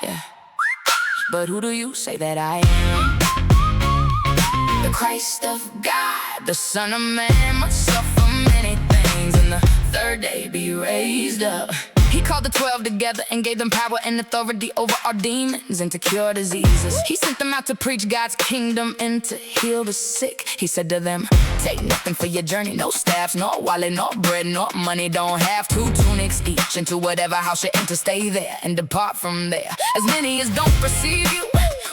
Yeah. But who do you say that I am? The Christ of God, the Son of Man, must suffer many things, and the third day be raised up. He called the 12 together and gave them power and authority over our demons and to cure diseases. He sent them out to preach God's kingdom and to heal the sick. He said to them, take nothing for your journey, no staffs, nor wallet, nor bread, nor money. Don't have 2 tunics each. Into whatever house you enter, stay there and depart from there. As many as don't receive you,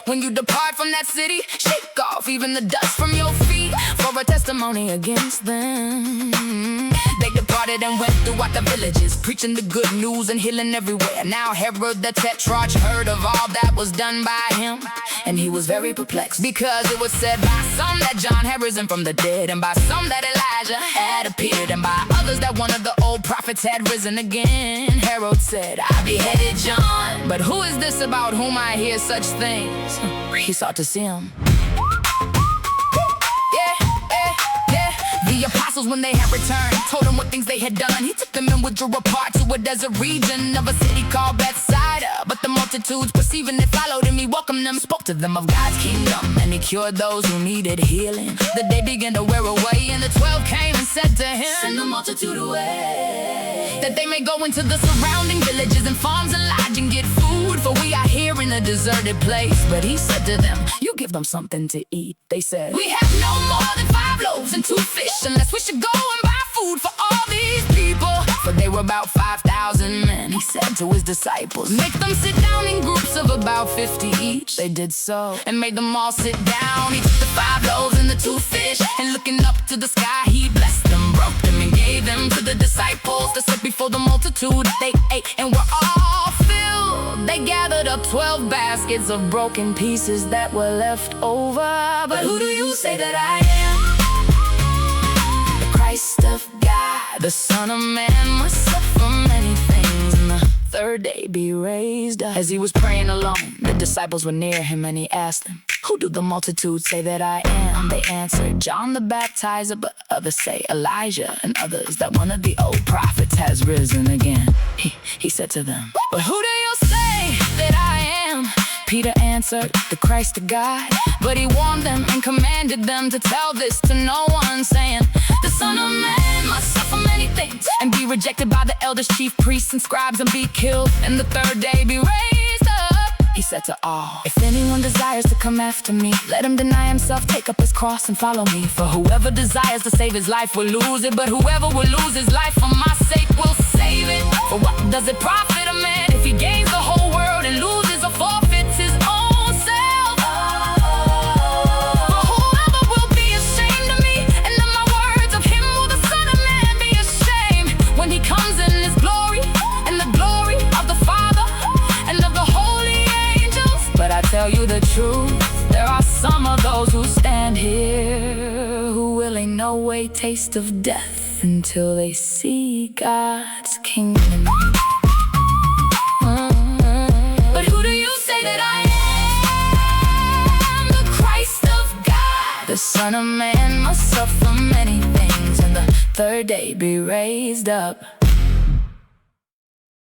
when you depart from that city, shake off even the dust from your feet for a testimony against them. They departed and went throughout the villages, preaching the good news and healing everywhere. Now Herod the tetrarch heard of all that was done by him, and he was very perplexed, because it was said by some that John had risen from the dead, and by some that Elijah had appeared, and by others that one of the old prophets had risen again. Herod said, I beheaded John, but who is this about whom I hear such things? He sought to see him. The apostles, when they had returned, told him what things they had done. He took them and withdrew apart to a desert region of a city called Bethsaida. But the multitudes, perceiving it, followed him. He welcomed them, spoke to them of God's kingdom, and he cured those who needed healing. The day began to wear away, and the 12 came and said to him, send the multitude away, that they may go into the surrounding villages and farms and lodge and get food, for we are here in a deserted place. But he said to them, you give them something to eat. They said, we have no more than 5 loaves and 2 fish, unless we should go and buy food for all these people. For they were about 5,000 men. He said to his disciples, make them sit down in groups of about 50 each. They did so, and made them all sit down. He took the 5 loaves and the 2 fish, and looking up to the sky, he blessed them, broke them, and gave them to the disciples to set before the multitude. They ate and were all filled. They gathered up 12 baskets of broken pieces that were left over. But who do you say that I am? Christ of God, the Son of Man, must suffer many things, and the third day be raised up. As he was praying alone, the disciples were near him, and he asked them, who do the multitude say that I am? They answered, John the Baptizer, but others say Elijah, and others that one of the old prophets has risen again. He said to them, but who do you say that I am? Peter answered, the Christ of God. But he warned them and commanded them to tell this to no one, saying, the Son of Man must suffer many things, and be rejected by the elders, chief priests, and scribes, and be killed, and the third day be raised up. He said to all, if anyone desires to come after me, let him deny himself, take up his cross, and follow me. For whoever desires to save his life will lose it, but whoever will lose his life for my sake will save it. For what does it profit a man if he gains the whole world and loses or forfeits his own self? For whoever will be ashamed of me and of my words, of him will the Son of Man be ashamed, when he comes in his glory and the glory of the Father and of the holy angels. But I tell you the truth, there are some of those who stand here who will in no way taste of death until they see God's kingdom. But who do you say that I am? The Christ of God, the Son of Man, must suffer many things, and the third day be raised up.